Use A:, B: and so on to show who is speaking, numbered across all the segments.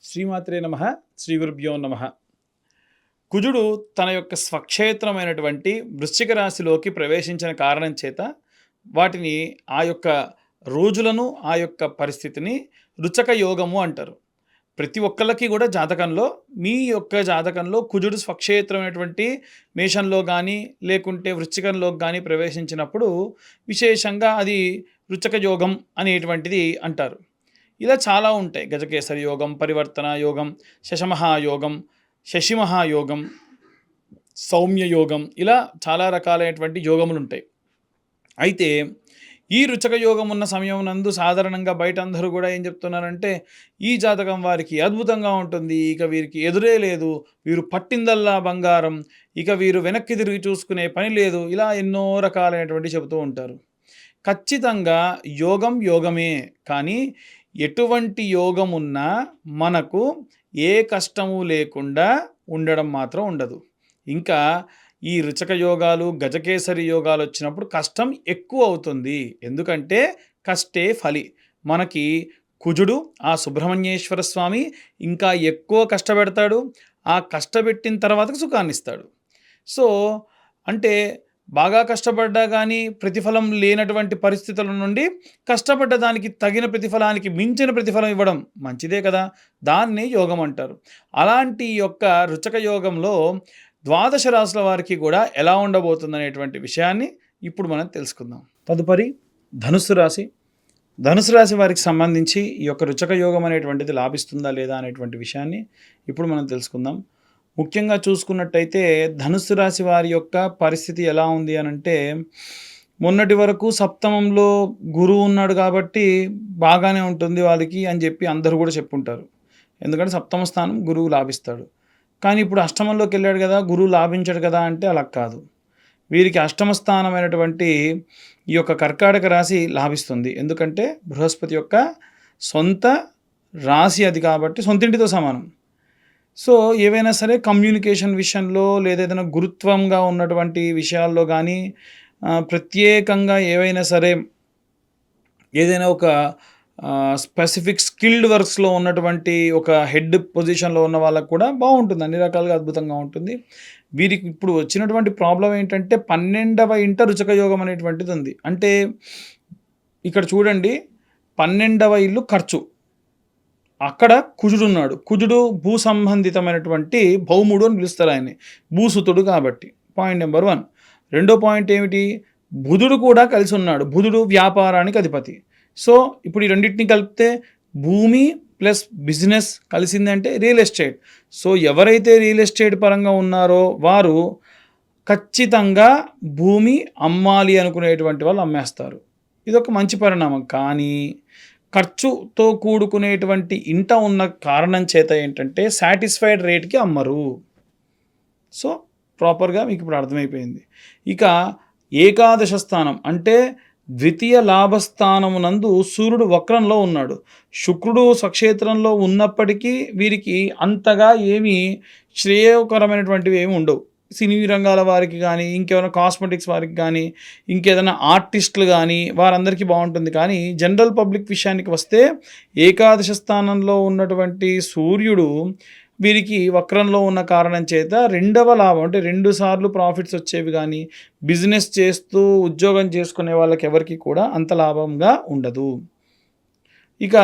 A: శ్రీమాత్రే నమః. శ్రీ గురుభ్యో నమః. కుజుడు తన యొక్క స్వక్షేత్రమైనటువంటి వృశ్చిక రాశిలోకి ప్రవేశించిన కారణం చేత వాటిని ఆ యొక్క రోజులను ఆ యొక్క పరిస్థితిని రుచక యోగము అంటారు. ప్రతి ఒక్కళ్ళకి కూడా జాతకంలో మీ యొక్క జాతకంలో కుజుడు స్వక్షేత్రమైనటువంటి మేషంలో కానీ లేకుంటే వృశ్చికంలోకి కానీ ప్రవేశించినప్పుడు విశేషంగా అది రుచక యోగం అనేటువంటిది అంటారు. ఇలా చాలా ఉంటాయి. గజకేసరి యోగం, పరివర్తన యోగం, శశమహాయోగం, శశిమహాయోగం, సౌమ్య యోగం, ఇలా చాలా రకాలైనటువంటి యోగములు ఉంటాయి. అయితే ఈ రుచక యోగం ఉన్న సమయం నందు సాధారణంగా బయట అందరూ కూడా ఏం చెప్తున్నారంటే, ఈ జాతకం వారికి అద్భుతంగా ఉంటుంది, ఇక వీరికి ఎదురే లేదు, వీరు పట్టిందల్లా బంగారం, ఇక వీరు వెనక్కి తిరిగి చూసుకునే పని లేదు, ఇలా ఎన్నో రకాలైనటువంటి చెబుతూ ఉంటారు. ఖచ్చితంగా యోగం యోగమే, కానీ ఎటువంటి యోగం ఉన్నా మనకు ఏ కష్టము లేకుండా ఉండడం మాత్రం ఉండదు. ఇంకా ఈ రుచక యోగాలు, గజకేసరి యోగాలు వచ్చినప్పుడు కష్టం ఎక్కువ అవుతుంది. ఎందుకంటే కష్టే ఫలి. మనకి కుజుడు ఆ సుబ్రహ్మణ్యేశ్వర స్వామి ఇంకా ఎక్కువ కష్టపెడతాడు. ఆ కష్టపెట్టిన తర్వాత సుఖాన్ని ఇస్తాడు. సో అంటే బాగా కష్టపడ్డా కానీ ప్రతిఫలం లేనటువంటి పరిస్థితుల నుండి కష్టపడ్డ దానికి తగిన ప్రతిఫలానికి మించిన ప్రతిఫలం ఇవ్వడం మంచిదే కదా, దాన్ని యోగం అంటారు. అలాంటి యొక్క రుచక యోగంలో ద్వాదశ రాశుల వారికి కూడా ఎలా ఉండబోతుంది అనేటువంటి విషయాన్ని ఇప్పుడు మనం తెలుసుకుందాం. తదుపరి ధనుస్సు రాశి. ధనుసు రాశి వారికి సంబంధించి ఈ యొక్క రుచక యోగం అనేటువంటిది లాభిస్తుందా లేదా అనేటువంటి విషయాన్ని ఇప్పుడు మనం తెలుసుకుందాం. ముఖ్యంగా చూసుకున్నట్టయితే ధనుస్సు రాశి వారి యొక్క పరిస్థితి ఎలా ఉంది అని అంటే, మొన్నటి వరకు సప్తమంలో గురువు ఉన్నాడు కాబట్టి బాగానే ఉంటుంది వాళ్ళకి అని చెప్పి అందరూ కూడా చెప్పుంటారు. ఎందుకంటే సప్తమ స్థానం గురువు లాభిస్తాడు. కానీ ఇప్పుడు అష్టమంలోకి వెళ్ళాడు కదా, గురువు లాభించాడు కదా అంటే అలా కాదు. వీరికి అష్టమ స్థానమైనటువంటి ఈ యొక్క కర్కాటక రాశి లాభిస్తుంది. ఎందుకంటే బృహస్పతి యొక్క సొంత రాశి అది కాబట్టి సొంతింటితో సమానం. సో ఏవైనా సరే కమ్యూనికేషన్ విషయంలో లేదా ఏదైనా గురుత్వంగా ఉన్నటువంటి విషయాల్లో కానీ ప్రత్యేకంగా ఏవైనా సరే ఏదైనా ఒక స్పెసిఫిక్ స్కిల్డ్ వర్క్స్లో ఉన్నటువంటి ఒక హెడ్ పొజిషన్లో ఉన్న వాళ్ళకు కూడా బాగుంటుంది, అన్ని రకాలుగా అద్భుతంగా ఉంటుంది. వీరికి ఇప్పుడు వచ్చినటువంటి ప్రాబ్లం ఏంటంటే 12వ ఇంట రుచక యోగం అనేటువంటిది ఉంది. అంటే ఇక్కడ చూడండి, 12వ ఇల్లు ఖర్చు, అక్కడ కుజుడు ఉన్నాడు. కుజుడు భూ సంబంధితమైనటువంటి భౌముడు అని పిలుస్తారు ఆయన్ని, భూసుతుడు కాబట్టి. Point number 1. రెండో పాయింట్ ఏమిటి, బుధుడు కూడా కలిసి ఉన్నాడు. బుధుడు వ్యాపారానికి అధిపతి. సో ఇప్పుడు ఈ రెండింటిని కలిపితే భూమి ప్లస్ బిజినెస్ కలిసిందంటే రియల్ ఎస్టేట్. సో ఎవరైతే రియల్ ఎస్టేట్ పరంగా ఉన్నారో వారు ఖచ్చితంగా భూమి అమ్మాలి అనుకునేటువంటి వాళ్ళు అమ్మేస్తారు. ఇదొక మంచి పరిణామం. కానీ ఖర్చుతో కూడుకునేటువంటి ఇంట ఉన్న కారణం చేత ఏంటంటే సాటిస్ఫైడ్ రేట్కి అమ్మరు. సో ప్రాపర్గా మీకు ఇప్పుడు అర్థమైపోయింది. ఇక ఏకాదశ స్థానం అంటే ద్వితీయ లాభస్థానమునందు సూర్యుడు వక్రంలో ఉన్నాడు. శుక్రుడు స్వక్షేత్రంలో ఉన్నప్పటికీ వీరికి అంతగా ఏమీ శ్రేయకరమైనటువంటివి ఏమి ఉండవు. సినీ రంగాల వారికి కానీ, ఇంకేమైనా కాస్మెటిక్స్ వారికి కానీ, ఇంకేదైనా ఆర్టిస్టులు కానీ వారందరికీ బాగుంటుంది. కానీ జనరల్ పబ్లిక్ విషయానికి వస్తే ఏకాదశ స్థానంలో ఉన్నటువంటి సూర్యుడు వీరికి వక్రంలో ఉన్న కారణం చేత రెండవ లాభం అంటే 2 సార్లు ప్రాఫిట్స్ వచ్చేవి కానీ బిజినెస్ చేస్తూ ఉద్యోగం చేసుకునే వాళ్ళకి ఎవరికి కూడా అంత లాభంగా ఉండదు. ఇక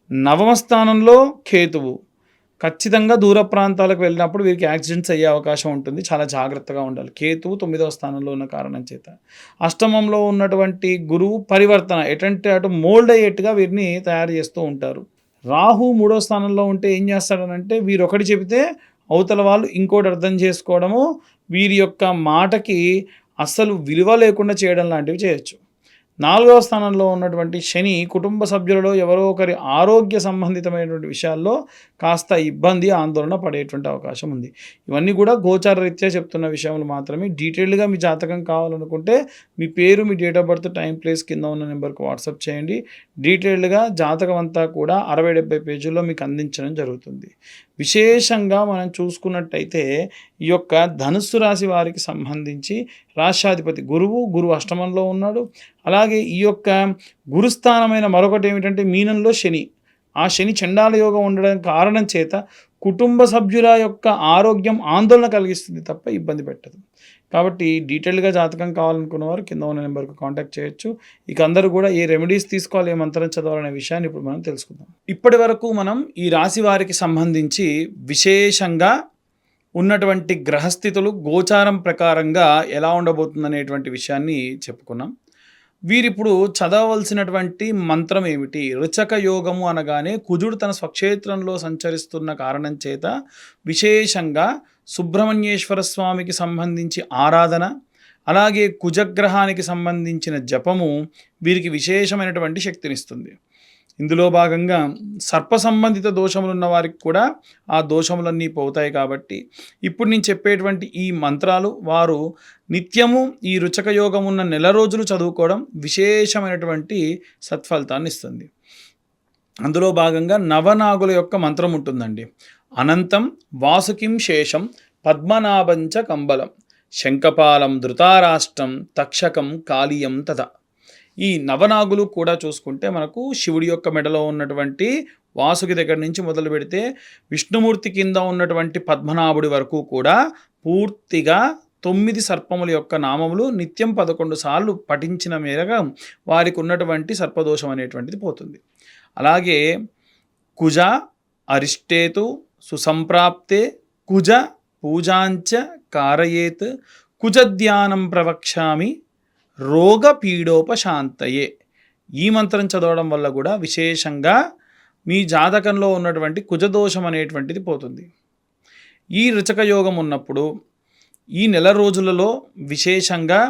A: నవమ స్థానంలో కేతువు, ఖచ్చితంగా దూర ప్రాంతాలకు వెళ్ళినప్పుడు వీరికి యాక్సిడెంట్స్ అయ్యే అవకాశం ఉంటుంది, చాలా జాగ్రత్తగా ఉండాలి. కేతువు 9వ స్థానంలో ఉన్న కారణం చేత. అష్టమంలో ఉన్నటువంటి గురువు పరివర్తన, ఎటంటే అటు మోల్డ్ అయ్యేట్టుగా వీరిని తయారు చేస్తూ ఉంటారు. రాహు 3వ స్థానంలో ఉంటే ఏం చేస్తాడనంటే, వీరు ఒకటి చెబితే అవతల వాళ్ళు ఇంకోటి అర్థం చేసుకోవడము, వీరి యొక్క మాటకి అస్సలు విలువ లేకుండా చేయడం లాంటివి చేయొచ్చు. 4వ స్థానంలో ఉన్నటువంటి శని కుటుంబ సభ్యులలో ఎవరో ఒకరి ఆరోగ్య సంబంధితమైనటువంటి విషయాల్లో కాస్త ఇబ్బంది, ఆందోళన పడేటువంటి అవకాశం ఉంది. ఇవన్నీ కూడా గోచార రీత్యా చెప్తున్న విషయాలు మాత్రమే. డీటెయిల్డ్గా మీ జాతకం కావాలనుకుంటే మీ పేరు, మీ date of birth, time, place కింద ఉన్న నెంబర్కి వాట్సాప్ చేయండి. డీటెయిల్డ్గా జాతకం అంతా కూడా 60-70 పేజీల్లో మీకు అందించడం జరుగుతుంది. విశేషంగా మనం చూసుకున్నట్టయితే ఈ యొక్క ధనుస్సు రాశి వారికి సంబంధించి రాష్ట్రాధిపతి గురువు అష్టమంలో ఉన్నాడు. అలాగే ఈ యొక్క గురుస్థానమైన మరొకటి ఏమిటంటే మీనంలో శని. ఆ శని చండాల యోగం ఉండడం కారణం చేత కుటుంబ సభ్యుల యొక్క ఆరోగ్యం ఆందోళన కలిగిస్తుంది తప్ప ఇబ్బంది పెట్టదు. కాబట్టి డీటెయిల్డ్‌గా జాతకం కావాలనుకున్న వారు కింద ఉన్న నెంబర్‌కి కాంటాక్ట్ చేయొచ్చు. ఇక అందరూ కూడా ఏ రెమెడీస్ తీసుకోవాలి, ఏ మంత్రం చదవాలనే విషయాన్ని ఇప్పుడు మనం తెలుసుకుందాం. ఇప్పటివరకు మనం ఈ రాశి వారికి సంబంధించి విశేషంగా ఉన్నటువంటి గ్రహస్థితులు గోచారం ప్రకారంగా ఎలా ఉండబోతుందనేటువంటి విషయాన్ని చెప్పుకున్నాం. వీరిప్పుడు చదవవలసినటువంటి మంత్రం ఏమిటి? రుచక యోగము అనగానే కుజుడు తన స్వక్షేత్రంలో సంచరిస్తున్న కారణం చేత విశేషంగా సుబ్రహ్మణ్యేశ్వర స్వామికి సంబంధించి ఆరాధన, అలాగే కుజగ్రహానికి సంబంధించిన జపము వీరికి విశేషమైనటువంటి శక్తినిస్తుంది. ఇందులో భాగంగా సర్ప సంబంధిత దోషములున్న వారికి కూడా ఆ దోషములన్నీ పోతాయి. కాబట్టి ఇప్పుడు నేను చెప్పేటువంటి ఈ మంత్రాలు వారు నిత్యము ఈ రుచక యోగం ఉన్న నెల రోజులు చదువుకోవడం విశేషమైనటువంటి సత్ఫలితాన్ని ఇస్తుంది. అందులో భాగంగా నవనాగుల యొక్క మంత్రం ఉంటుందండి. అనంతం వాసుకిం శేషం పద్మనాభంచ కంబలం శంఖపాలం ధృతారాష్ట్రం తక్షకం కాళీయం తథ. ఈ నవనాగులు కూడా చూసుకుంటే మనకు శివుడి యొక్క మెడలో ఉన్నటువంటి వాసుకి దగ్గర నుంచి మొదలు పెడితే విష్ణుమూర్తి కింద ఉన్నటువంటి పద్మనాభుడి వరకు కూడా పూర్తిగా 9 సర్పముల యొక్క నామములు నిత్యం 11 సార్లు పఠించిన మేరగా వారికి ఉన్నటువంటి సర్పదోషం అనేటువంటిది పోతుంది. అలాగే కుజ అరిష్టేతు సుసంప్రాప్తే కుజ పూజాంచ కారయేత్ కుజధ్యానం ప్రవక్ష్యామి రోగ పీడోపశాంతయే. ఈ మంత్రం చదవడం వల్ల కూడా విశేషంగా మీ జాతకంలో ఉన్నటువంటి కుజదోషం అనేటువంటిది పోతుంది. ఈ రుచక యోగం ఉన్నప్పుడు ఈ నెల రోజులలో విశేషంగా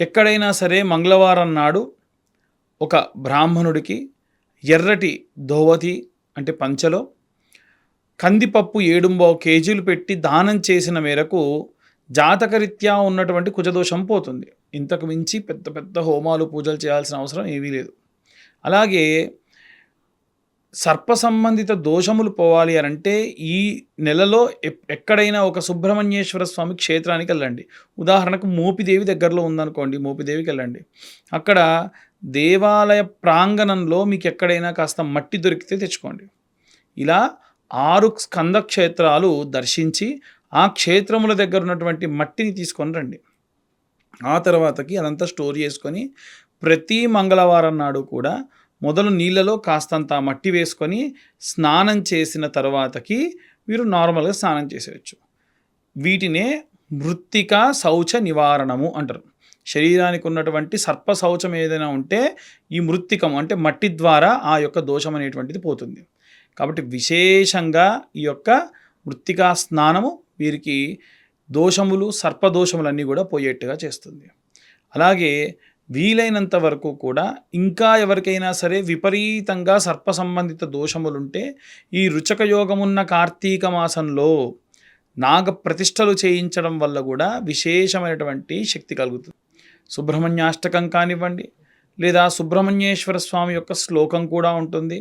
A: ఎక్కడైనా సరే మంగళవారం నాడు ఒక బ్రాహ్మణుడికి ఎర్రటి ధోవతి అంటే పంచలో కందిపప్పు 7 కేజీలు పెట్టి దానం చేసిన మేరకు జాతకరీత్యా ఉన్నటువంటి కుజదోషం పోతుంది. ఇంతకు మించి పెద్ద పెద్ద హోమాలు పూజలు చేయాల్సిన అవసరం ఏమీ లేదు. అలాగే సర్ప సంబంధిత దోషములు పోవాలి అనంటే ఈ నెలలో ఎక్కడైనా ఒక సుబ్రహ్మణ్యేశ్వర స్వామి క్షేత్రానికి వెళ్ళండి. ఉదాహరణకు మోపిదేవి దగ్గరలో ఉందనుకోండి, మోపిదేవికి వెళ్ళండి. అక్కడ దేవాలయ ప్రాంగణంలో మీకు ఎక్కడైనా కాస్త మట్టి దొరికితే తెచ్చుకోండి. ఇలా 6 స్కంద క్షేత్రాలు దర్శించి ఆ క్షేత్రముల దగ్గర ఉన్నటువంటి మట్టిని తీసుకొని రండి. ఆ తర్వాతకి అదంతా స్టోర్ చేసుకొని ప్రతి మంగళవారం నాడు కూడా మొదలు నీళ్ళలో కాస్తంత మట్టి వేసుకొని స్నానం చేసిన తర్వాతకి మీరు నార్మల్గా స్నానం చేసేయచ్చు. వీటినే మృత్తిక శౌచ నివారణము అంటారు. శరీరానికి ఉన్నటువంటి సర్ప శౌచం ఏదైనా ఉంటే ఈ మృత్తికం అంటే మట్టి ద్వారా ఆ యొక్క దోషం అనేటువంటిది పోతుంది. కాబట్టి విశేషంగా ఈ యొక్క మృత్తికా స్నానము వీరికి దోషములు సర్పదోషములన్నీ కూడా పోయేట్టుగా చేస్తుంది. అలాగే వీలైనంత వరకు కూడా ఇంకా ఎవరికైనా సరే విపరీతంగా సర్ప సంబంధిత దోషములుంటే ఈ రుచక యోగమున్న కార్తీక మాసంలో నాగ ప్రతిష్టలు చేయించడం వల్ల కూడా విశేషమైనటువంటి శక్తి కలుగుతుంది. సుబ్రహ్మణ్యాష్టకం కానివ్వండి, లేదా సుబ్రహ్మణ్యేశ్వర స్వామి యొక్క శ్లోకం కూడా ఉంటుంది.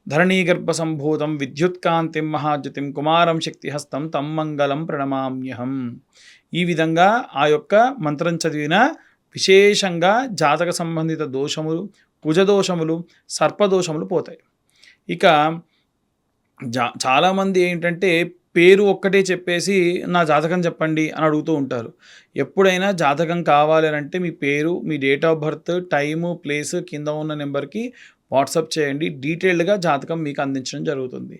A: ధరణీగర్భ సంభూతం విద్యుత్కాంతిం మహాజ్యోతిం కుమారం శక్తిహస్తం తం మంగళం ప్రణమామ్యహం. ఈ విధంగా ఆ యొక్క మంత్రం చదివిన విశేషంగా జాతక సంబంధిత దోషములు, కుజదోషములు, సర్పదోషములు పోతాయి. ఇక చాలామంది ఏంటంటే పేరు ఒక్కటే చెప్పేసి నా జాతకం చెప్పండి అని అడుగుతూ ఉంటారు. ఎప్పుడైనా జాతకం కావాలి అంటే మీ పేరు, మీ date of birth, time, place కింద ఉన్న నెంబర్కి వాట్సాప్ చేయండి. డీటెయిల్డ్గా జాతకం మీకు అందించడం జరుగుతుంది.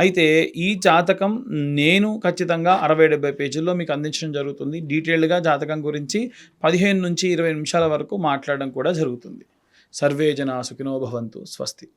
A: అయితే ఈ జాతకం నేను ఖచ్చితంగా 60-70 పేజీల్లో మీకు అందించడం జరుగుతుంది. డీటెయిల్డ్గా జాతకం గురించి 15 నుంచి 20 నిమిషాల వరకు మాట్లాడడం కూడా జరుగుతుంది. సర్వే జనా సుఖినో భవంతు. స్వస్తి.